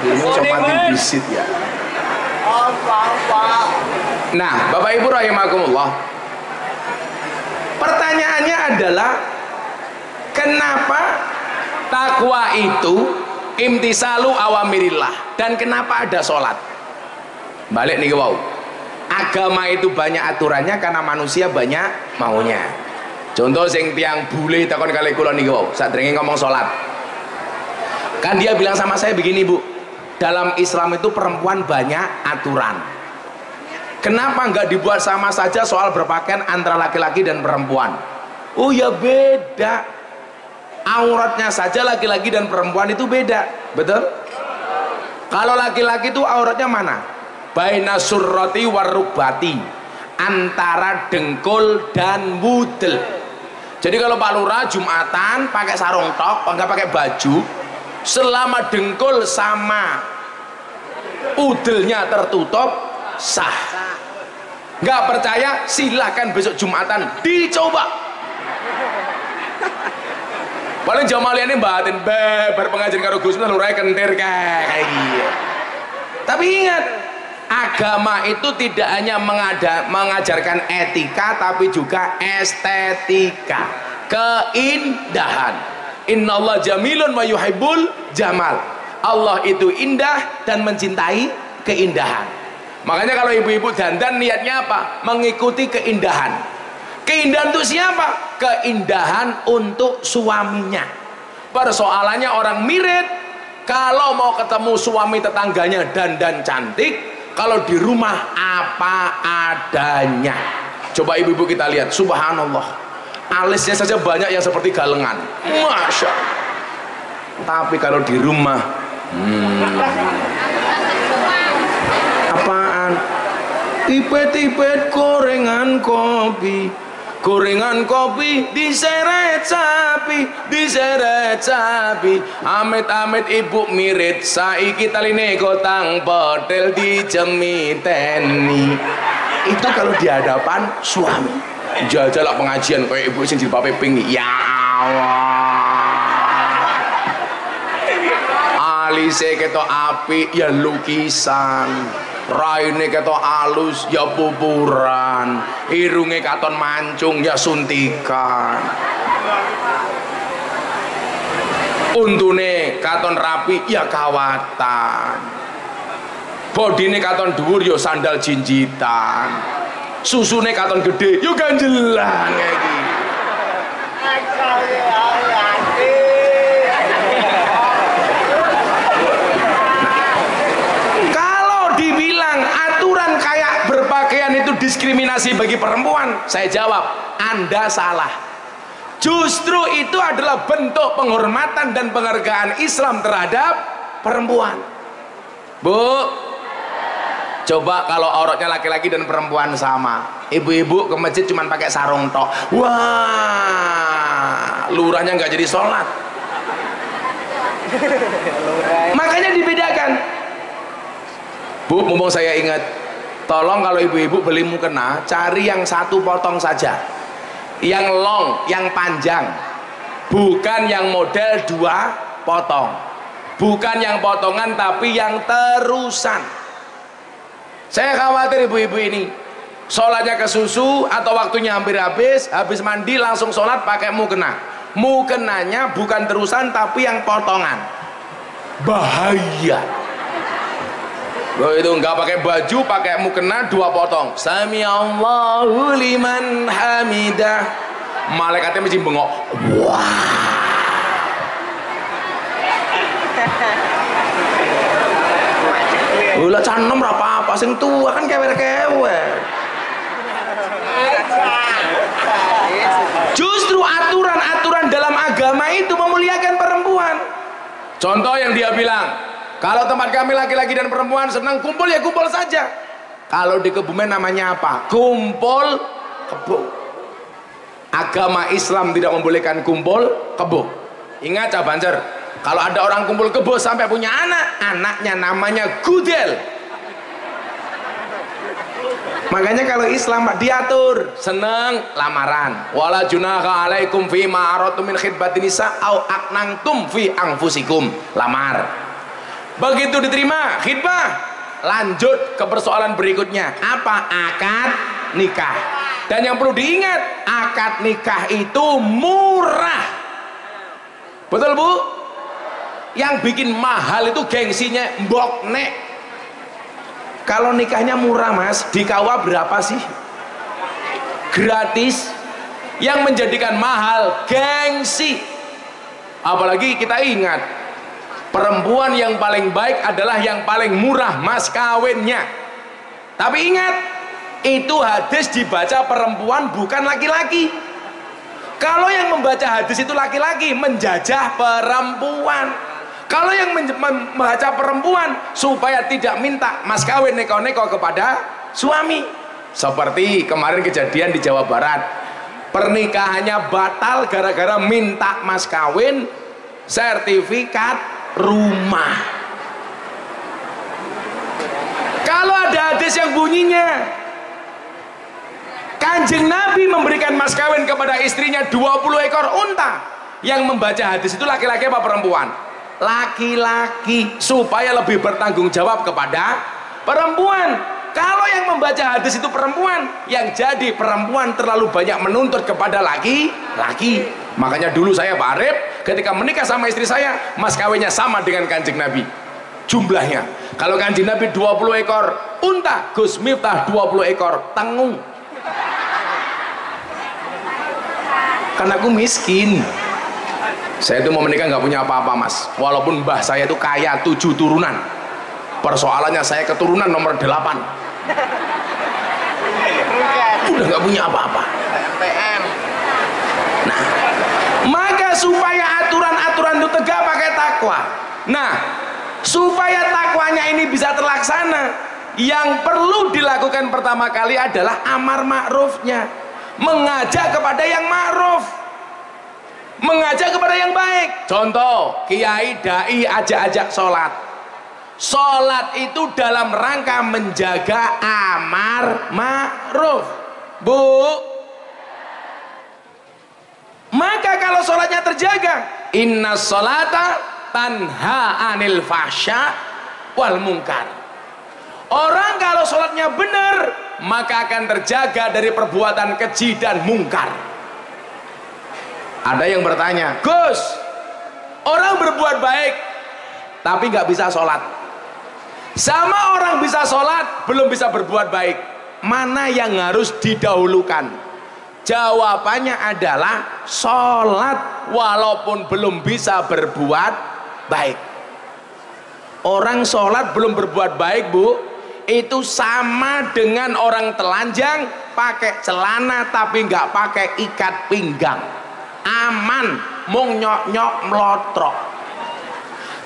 ini coba bisit ya. Nah Bapak Ibu rahimakumullah, pertanyaannya adalah kenapa takwa itu imtisalu awamirillah dan kenapa ada sholat? Balik nih wow, agama itu banyak aturannya karena manusia banyak maunya. Contoh sing tiang bule takon kali kula nih wow, saat ngomong sholat kan dia bilang sama saya begini Bu, dalam Islam itu perempuan banyak aturan. Kenapa nggak dibuat sama saja soal berpakaian antara laki-laki dan perempuan? Oh ya beda, auratnya saja laki-laki dan perempuan itu beda, betul? Kalau laki-laki itu auratnya mana? Baina surrati warrukbati, antara dengkul dan wudel. Jadi kalau Pak Lurah Jumatan pakai sarung tok, nggak pakai baju, selama dengkul sama udelnya tertutup sah. Nggak percaya silahkan besok Jumatan dicoba. Paling jamaliannya batin berpengajian karo Gus Miftah lurai kentir kayak gitu. Tapi ingat, agama itu tidak hanya mengajarkan etika tapi juga estetika, keindahan. Innallaha jamilun wa yuhibbul jamal. Allah itu indah dan mencintai keindahan. Makanya kalau ibu-ibu dandan niatnya apa? Mengikuti keindahan. Keindahan untuk siapa? Keindahan untuk suaminya. Persoalannya orang mirip, kalau mau ketemu suami tetangganya dandan cantik, kalau di rumah apa adanya. Coba ibu-ibu kita lihat, subhanallah, alisnya saja banyak yang seperti galengan, masya Allah. Tapi kalau di rumah apaan? Tipet-tipet gorengan kopi diseret sapi amit-amit ibu mirit saiki taline gotang bodel dijemiteni. Itu kalau di hadapan suami. Jajalak pengajian kayak ibu sing jilbabe pink. Ya Allah, alise ketok api ya lukisan, raine ketok alus ya pupuran, irunge katon mancung ya suntikan, untune katon rapi ya kawatan, bodine katon dhuwur ya sandal jinjitan, susune katon gede yo ganjelan kayak gini. Kalau dibilang aturan kayak berpakaian itu diskriminasi bagi perempuan, saya jawab Anda salah. Justru itu adalah bentuk penghormatan dan penghargaan Islam terhadap perempuan. Bu, coba kalau auratnya laki-laki dan perempuan sama, ibu-ibu ke masjid cuma pakai sarung tok, wah, lurahnya nggak jadi sholat. Makanya dibedakan. Bu, mumpung saya ingat, tolong kalau ibu-ibu beli mukena, cari yang satu potong saja, yang long, yang panjang, bukan yang model dua potong. bukan yang potongan tapi yang terusan. Saya khawatir ibu-ibu ini sholatnya kesusu atau waktunya hampir habis mandi langsung sholat pakai mukena. Mukenanya bukan terusan tapi yang potongan. Bahaya. Loh, itu nggak pakai baju, pakai mukena 2 potong. Sami Allahu liman hamidah. Malaikatnya mesti bengok. Wah. Ulah canom apa-apa sing tua kan kewer-kewer. Justru aturan-aturan dalam agama itu memuliakan perempuan. Contoh yang dia bilang, kalau tempat kami laki-laki dan perempuan senang kumpul ya kumpul saja. Kalau di Kebumen namanya apa? Kumpul kebo. Agama Islam tidak membolehkan kumpul kebo. Ingat Cah Banjar, kalau ada orang kumpul kebo sampai punya anak, anaknya namanya gudel. Makanya kalau Islam diatur, seneng lamaran. Wala junaha alaikum fi ma aratum min khidbatin nisa au aknantum fi anfusikum. Lamar. Begitu diterima khidbah, lanjut ke persoalan berikutnya. Apa? Akad nikah. Dan yang perlu diingat, akad nikah itu murah. Betul Bu? Yang bikin mahal itu gengsinya mbok nek. Kalau nikahnya murah Mas, di KUA berapa sih? Gratis. Yang menjadikan mahal gengsi. Apalagi kita ingat, perempuan yang paling baik adalah yang paling murah mas kawinnya. Tapi ingat, itu hadis dibaca perempuan bukan laki-laki. Kalau yang membaca hadis itu laki-laki, menjajah perempuan. Kalau yang membaca perempuan supaya tidak minta mas kawin neko-neko kepada suami. Seperti kemarin kejadian di Jawa Barat, pernikahannya batal gara-gara minta mas kawin sertifikat rumah. Kalau ada hadis yang bunyinya Kanjeng Nabi memberikan mas kawin kepada istrinya 20 ekor unta, yang membaca hadis itu laki-laki apa perempuan? Laki-laki, supaya lebih bertanggung jawab kepada perempuan. Kalau yang membaca hadis itu perempuan, yang jadi perempuan terlalu banyak menuntut kepada laki-laki. Makanya dulu saya Pak Arif ketika menikah sama istri saya, mas kawinnya sama dengan Kanjeng Nabi jumlahnya. Kalau Kanjeng Nabi 20 ekor unta, Gus Miftah 20 ekor tengung. Karena aku miskin. Saya itu mau menikah nggak punya apa-apa mas, walaupun mbah saya itu kaya 7 turunan. Persoalannya saya keturunan nomor 8. Udah nggak punya apa-apa. Nah, maka supaya aturan-aturan itu tegak pakai takwa. Nah, supaya takwanya ini bisa terlaksana, yang perlu dilakukan pertama kali adalah amar ma'rufnya, mengajak kepada yang ma'ruf, mengajak kepada yang baik. Contoh, kiai dai ajak-ajak sholat. Sholat itu dalam rangka menjaga amar ma'ruf, Bu. Maka kalau sholatnya terjaga, inna sholata tanha anil fahsya wal munkar. Orang kalau sholatnya benar, maka akan terjaga dari perbuatan keji dan mungkar. Ada yang bertanya, Gus, orang berbuat baik tapi nggak bisa sholat, sama orang bisa sholat belum bisa berbuat baik, mana yang harus didahulukan? Jawabannya adalah sholat walaupun belum bisa berbuat baik. Orang sholat belum berbuat baik, Bu, itu sama dengan orang telanjang pakai celana tapi nggak pakai ikat pinggang. Aman, mung nyok-nyok melotrok.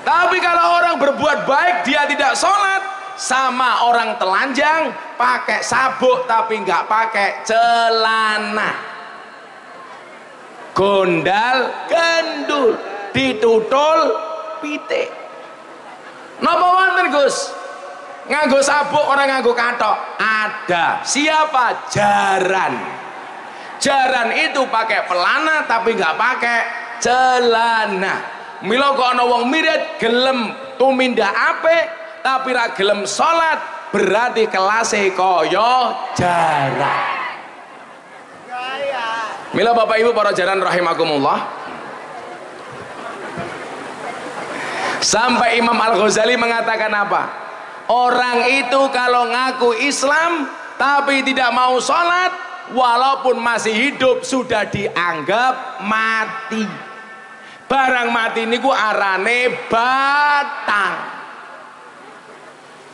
Tapi kalau orang berbuat baik dia tidak sholat, sama orang telanjang pakai sabuk tapi nggak pakai celana, gondal gendul, ditutul pitik. Napa wonten Gus? Nganggo sabuk orang nganggo katok? Ada. Siapa? Jaran. Jaran itu pakai pelana tapi nggak pakai celana. mila kok ana wong mirit gelem tumindak apik tapi ra gelem salat, berarti kelase kaya jarak. Mila Bapak Ibu para jaran rahimakumullah, sampai Imam Al-Ghazali mengatakan apa? Orang itu kalau ngaku Islam tapi tidak mau sholat, walaupun masih hidup sudah dianggap mati. Barang mati niku arane batang.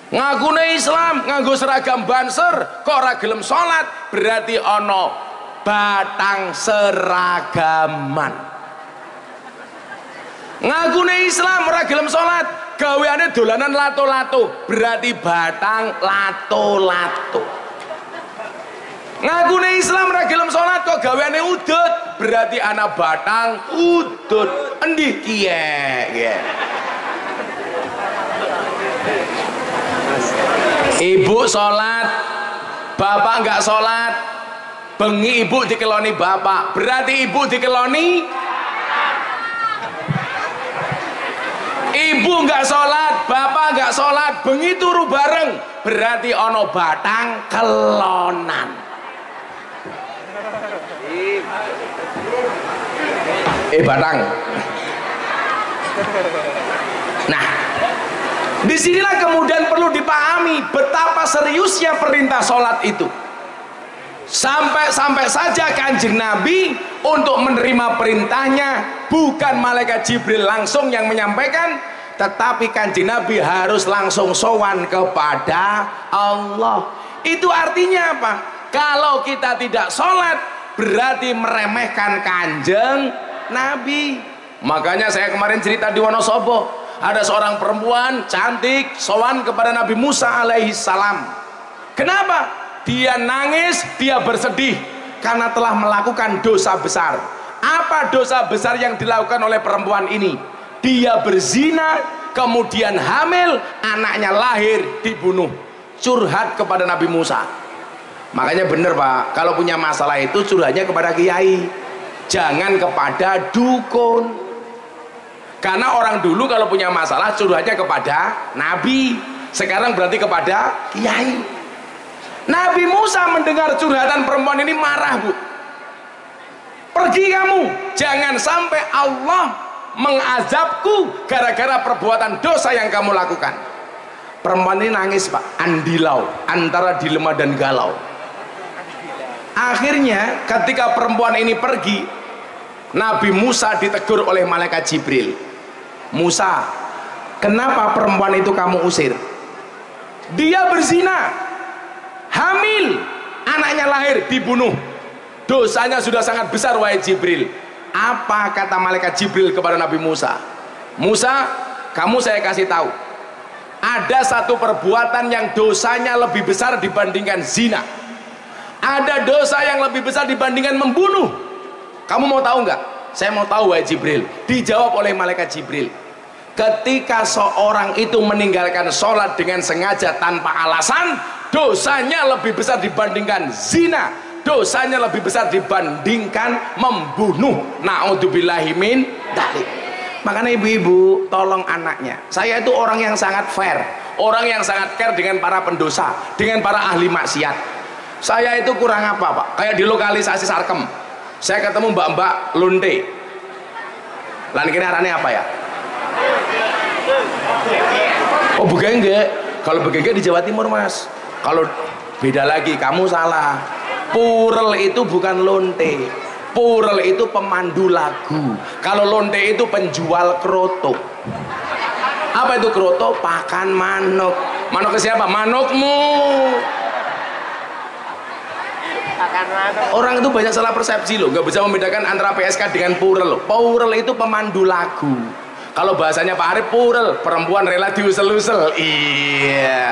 Ngakune Islam nganggo seragam banser kok ora gelem sholat, berarti ono batang seragaman. Ngakune Islam ora gelem sholat, gaweane dolanan lato-lato, berarti batang lato-lato. Ngakune Islam ora gelem sholat kok gaweane udut, berarti anak batang udut. Endi kiye. Ibu sholat, bapak nggak sholat, bengi ibu dikeloni bapak, berarti ibu dikeloni. Ibu nggak sholat, bapak nggak sholat, bengi turu bareng, berarti ono batang kelonan. Batang. Nah, disinilah kemudian perlu dipahami betapa seriusnya perintah sholat itu. Sampai saja Kanjeng Nabi untuk menerima perintahnya bukan malaikat Jibril langsung yang menyampaikan, tetapi Kanjeng Nabi harus langsung sowan kepada Allah. Itu artinya apa? Kalau kita tidak sholat berarti meremehkan Kanjeng Nabi. Makanya saya kemarin cerita di Wonosobo, ada seorang perempuan cantik sowan kepada Nabi Musa alaihi salam. Kenapa? Dia nangis, dia bersedih karena telah melakukan dosa besar. Apa dosa besar yang dilakukan oleh perempuan ini? Dia berzina, kemudian hamil, anaknya lahir, dibunuh. Curhat kepada Nabi Musa. Makanya benar Pak, kalau punya masalah itu curhatnya kepada kiai, jangan kepada dukun. Karena orang dulu kalau punya masalah curhatnya kepada Nabi, sekarang berarti kepada kiai. Nabi Musa mendengar curhatan perempuan ini marah, Bu. Pergi kamu, jangan sampai Allah mengazabku gara-gara perbuatan dosa yang kamu lakukan. Perempuan ini nangis Pak, andilau, antara dilema dan galau. Akhirnya ketika perempuan ini pergi, Nabi Musa ditegur oleh malaikat Jibril. Musa, kenapa perempuan itu kamu usir? Dia berzina, hamil, anaknya lahir, dibunuh. Dosanya sudah sangat besar wahai Jibril. Apa kata malaikat Jibril kepada Nabi Musa? Musa, kamu saya kasih tahu, ada satu perbuatan yang dosanya lebih besar dibandingkan zina. Ada dosa yang lebih besar dibandingkan membunuh. Kamu mau tahu nggak? Saya mau tahu wahai Jibril. Dijawab oleh malaikat Jibril, ketika seorang itu meninggalkan sholat dengan sengaja tanpa alasan, dosanya lebih besar dibandingkan zina, dosanya lebih besar dibandingkan membunuh. Na'udzubillahi min dzalik. Makanya ibu-ibu tolong anaknya. Saya itu orang yang sangat fair, orang yang sangat care dengan para pendosa, dengan para ahli maksiat. Saya itu kurang apa Pak? Kayak di lokalisasi Sarkem, saya ketemu mbak-mbak lonte. Lan kene arane apa ya? Oh begengge. Kalau begengge di Jawa Timur Mas. Kalau beda lagi, kamu salah. Purel itu bukan lonte. Purel itu pemandu lagu. Kalau lonte itu penjual kroto. Apa itu kroto? Pakan manuk. Manuk ke siapa? Manukmu. Orang itu banyak salah persepsi loh, nggak bisa membedakan antara PSK dengan purel. Purel itu pemandu lagu. Kalau bahasanya Pak Arif, purel perempuan rela diusel-usel. Iya.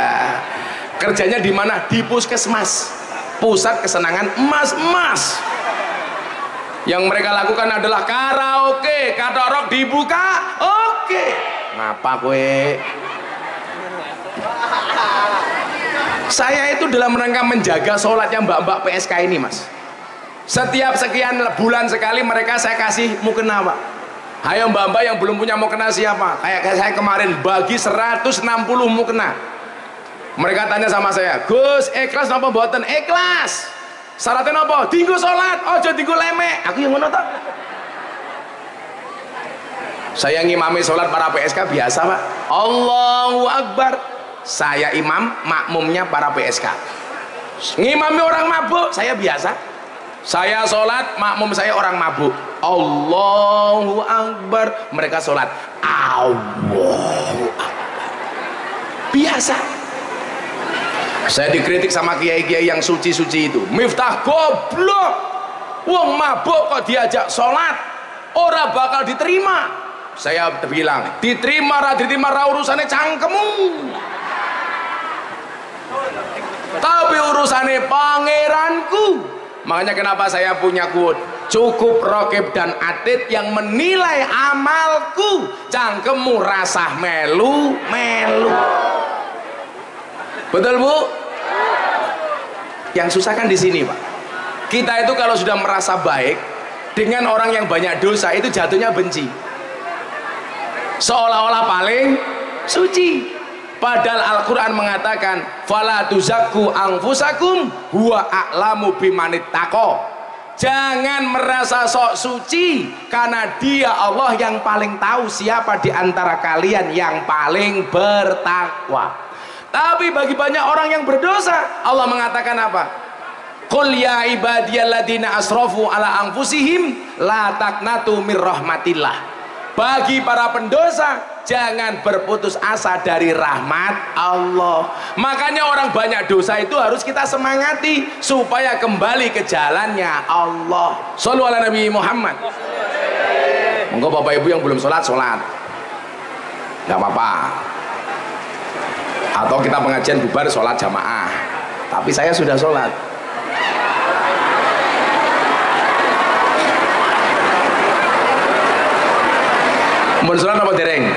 Kerjanya di mana? Di puskesmas, pusat kesenangan emas-emas. Yang mereka lakukan adalah karaoke, katorok dibuka, oke. Ngapa kue? Saya itu dalam rangka menjaga sholatnya mbak-mbak PSK ini Mas. Setiap sekian bulan sekali mereka saya kasih mukena Pak. Ayo mbak-mbak yang belum punya mukena siapa? Kayak saya kemarin bagi 160 mukena. Mereka tanya sama saya, Gus ikhlas napa mboten? Ikhlas. Syaratnya napa? Dinggo salat, aja dinggo lemek. Aku yang ngono tok. Saya ngimami sholat para PSK biasa pak. Allahu Akbar. Saya imam, makmumnya para PSK. Ngimami orang mabuk, saya biasa. Saya sholat, makmum saya orang mabuk. Allahu Akbar. Mereka sholat. Allahu Akbar. Biasa. Saya dikritik sama kiai-kiai yang suci-suci itu. Miftah goblok. Wong mabuk kok diajak sholat, ora bakal diterima. Saya bilang, diterima urusannya cangkemmu. Tapi urusannya pangeranku. Makanya kenapa saya punya quote, cukup Rokib dan Atid yang menilai amalku, cangkemmu rasah melu. Betul bu? Yang susah kan di sini pak. Kita itu kalau sudah merasa baik dengan orang yang banyak dosa itu jatuhnya benci. Seolah-olah paling suci. Padahal Al-Quran mengatakan fala tuzakku anfusakum huwa a'lamu bimanittaqo. Jangan merasa sok suci, karena dia Allah yang paling tahu siapa di antara kalian yang paling bertakwa. Tapi bagi banyak orang yang berdosa, Allah mengatakan apa? Qul ya ibadiyalladzina asrafu ala anfusihim la taqnatu mir rahmatillah. Bagi para pendosa, jangan berputus asa dari rahmat Allah. Makanya orang banyak dosa itu harus kita semangati supaya kembali ke jalannya Allah. Shallu ala Nabi Muhammad. Monggo bapak ibu yang belum sholat, nggak apa-apa. Atau kita pengajian bubar sholat jamaah. Tapi saya sudah sholat. Mun sholat apa dereng?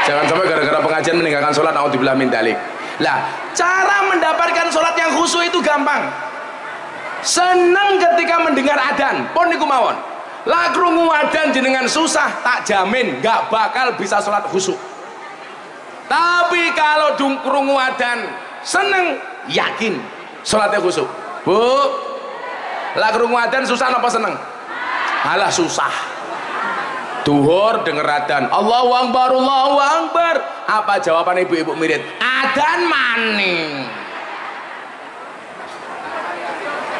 Jangan sampai gara-gara pengajian meninggalkan sholat, naudzubillah min dzalik. Lah, cara mendapatkan sholat yang khusyuk itu gampang. Senang ketika mendengar adzan, pun niku mawon. Lah krungu adzan jenengan susah, tak jamin nggak bakal bisa sholat khusyuk. Tapi kalau krungu adzan seneng, yakin sholatnya khusyuk. Bu, lah krungu adzan susah apa seneng? Alah susah. Duhur denger adzan, Allahu Akbar, Allahu Akbar. Apa jawaban ibu-ibu mirip? Adzan maning.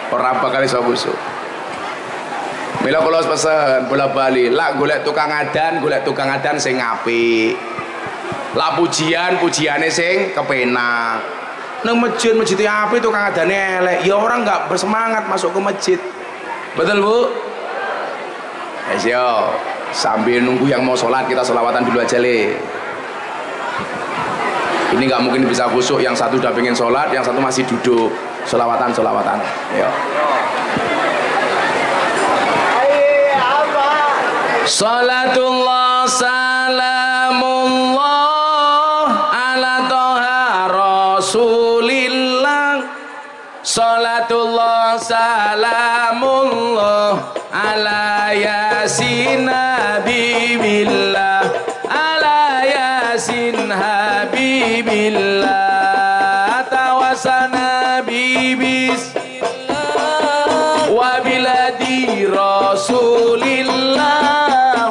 Ora bakal iso khusyuk. Mila kula pesen bola-bali, lak golek tukang adzan sing apik. Lak pujiane sing kepenak. Nang masjid apik tukang adzane elek, ya orang nggak bersemangat masuk ke masjid. Betul bu? Yes yo. Sambil nunggu yang mau sholat, kita sholawatan dulu aja le. Ini nggak mungkin bisa khusyuk, yang satu udah pengen sholat, yang satu masih duduk. Sholawatan yo. Salatullah salamullah ala toha rasulillah. Salatullah salamullah ala yasin habibillah, ala yasin habibillah. Tawasana bibismillah wa biladi rasulillah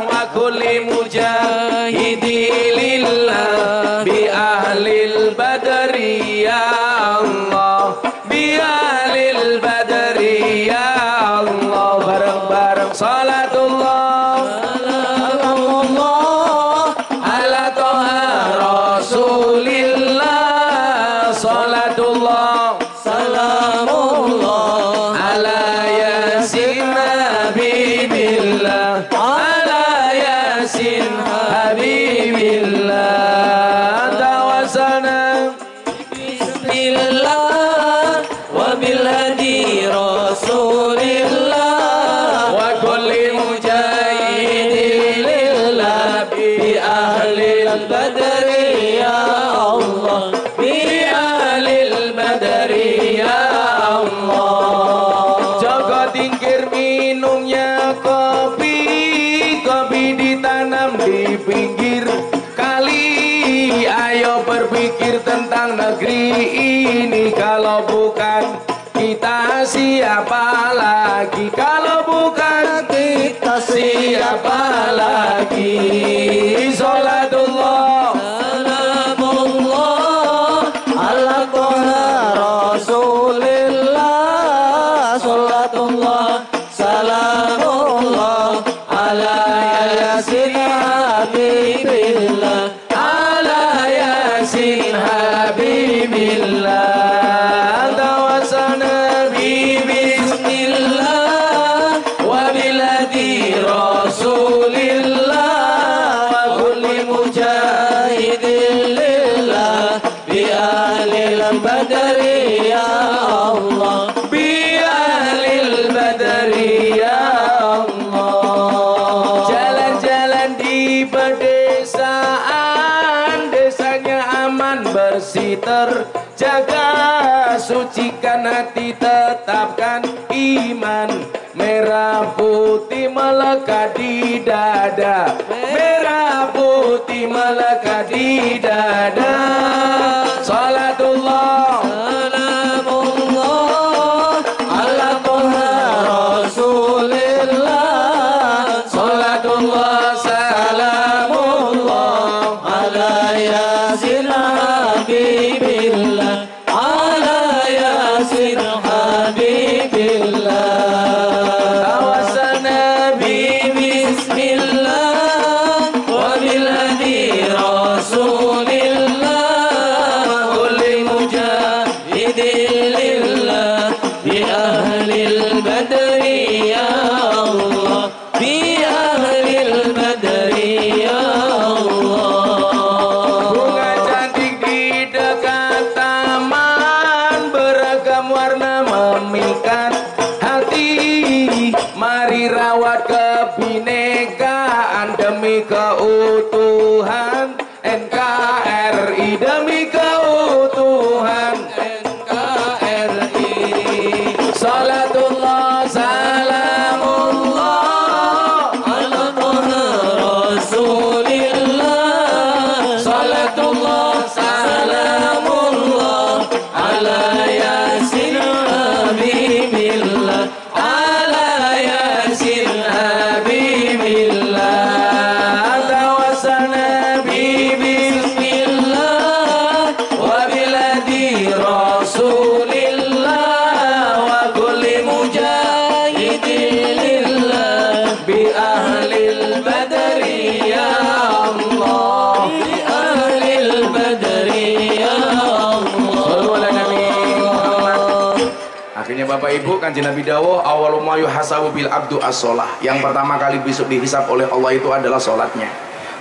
wa kulli mujahidilillah bi ahlil badri ya Allah, bi ahlil badri ya Allah. Bareng-bareng salatullah salamullah ala toha rasulillah. Salatullah salamullah ala yasin habibillah, ala yasin habibillah. Tawasana bismillah wa bil hadi rasulillah wa kulli mujahidilillah bi ahlil badri ya Allah, bi ahlil badri ya Allah. Jaga tingkir minumnya kopi, kopi di tenggelam di pinggir kali. Ayo berpikir tentang negeri ini. Kalau bukan kita siapa lagi? Kalau bukan kita siapa lagi? Salatullah Salamullah ala Toha Rasulillah. Salatullah salamullah ala Yasin Habibillah. ala Yasin Habibillah. Tawassalna Bismillah wa biladi Rasulillah wa kulli mujahidin lillah bi ahlil badri ya Allah. bi ahlil badri ya Allah. Jalan-jalan di pedesaan, desanya aman bersih terjaga. Sucikan hati, tetapkan iman. Merah putih melekat di dada. Merah putih melekat di dada. Salatullah Salamullah ala Toha Rasulillah. Salatullah salamullah ala Yasin Habibillah. Ala Yasin Habibillah. Tawassalna Bismillah wa bilhadi Rasulillah wa kulli mujahidin lillah bi ahlil badri ya Allah. Bi ahlil badri ya Allah. bunga cantik di dekat taman, beragam warna memikat hati. Mari rawat kebinekaan demi keutuhan NKRI, demi keutuhan NKRI. Salatullah salamullah ala Toha Rasulillah. Salatullah salamullah ala Yasin Habibillah. Ala Yasin Habibillah. Tawassalna Bismillah wa biladi Rasulillah wa kulli mujahidin lillah bi ahlil badri ya Allah. Bi ahlil badri ya Allah. Akhirnya Bapak Ibu, Kanjeng Nabi dawuh awwalu ma yuhasabu bil abdu as-shalah. Yang pertama kali besok dihisab oleh Allah itu adalah sholatnya.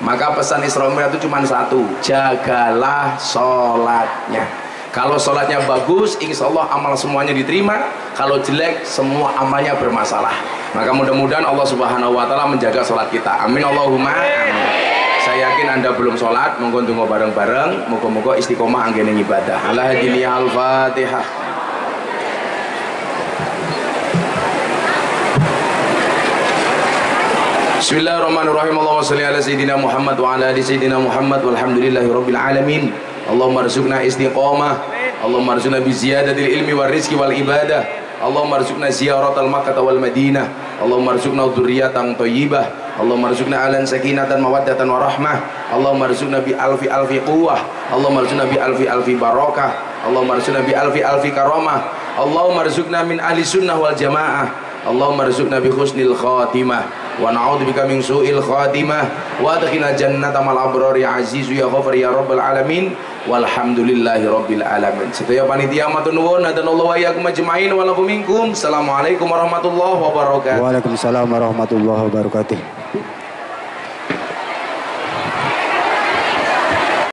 Maka pesan Isra Mi'raj itu cuma satu, jagalah sholatnya. Kalau sholatnya bagus, insya Allah amal semuanya diterima. Kalau jelek, semua amalnya bermasalah. Maka mudah-mudahan Allah Subhanahu wa Ta'ala menjaga sholat kita. Amin Allahumma amin. Saya yakin Anda belum sholat, monggo ndonga bareng-bareng. Moga-moga istiqomah anggene ibadah. Ala hadini al-Fatihah. Bismillahirrahmanirrahim. Allahumma shalli ala sayyidina Muhammad wa ala ali sayyidina Muhammad walhamdulillahi rabbil alamin. Allahumma arzuqna istiqamah. Allahumma arzuqna bi ziyadatil ilmi war rizqi wal ibadah. Allahumma arzuqna ziyaratal Makkah wal Madinah. Allahumma arzuqna dzurriyyatan thayyibah. Allahumma arzuqna alan sakinatan mawaddatan wa rahmah. Allahumma arzuqna bi alfi alfi quwwah. Allahumma arzuqna bi alfi alfi barakah. Allahumma arzuqna bi alfi alfi karamah. Allahumma arzuqna min ahli sunnah wal jamaah. Allahumma arzuqna bi husnil khatimah. Wa na'udzubika min su'il khatimah wa adkhilna jannata mal abrar ya aziz ya ghafar ya rabbal alamin walhamdulillahi rabbil alamin. Sedaya panitia matur nuwun hadanallahu wa iyyakum ajmain wa lakum minkum. Assalamualaikum warahmatullahi wabarakatuh. Waalaikumsalam warahmatullahi wabarakatuh.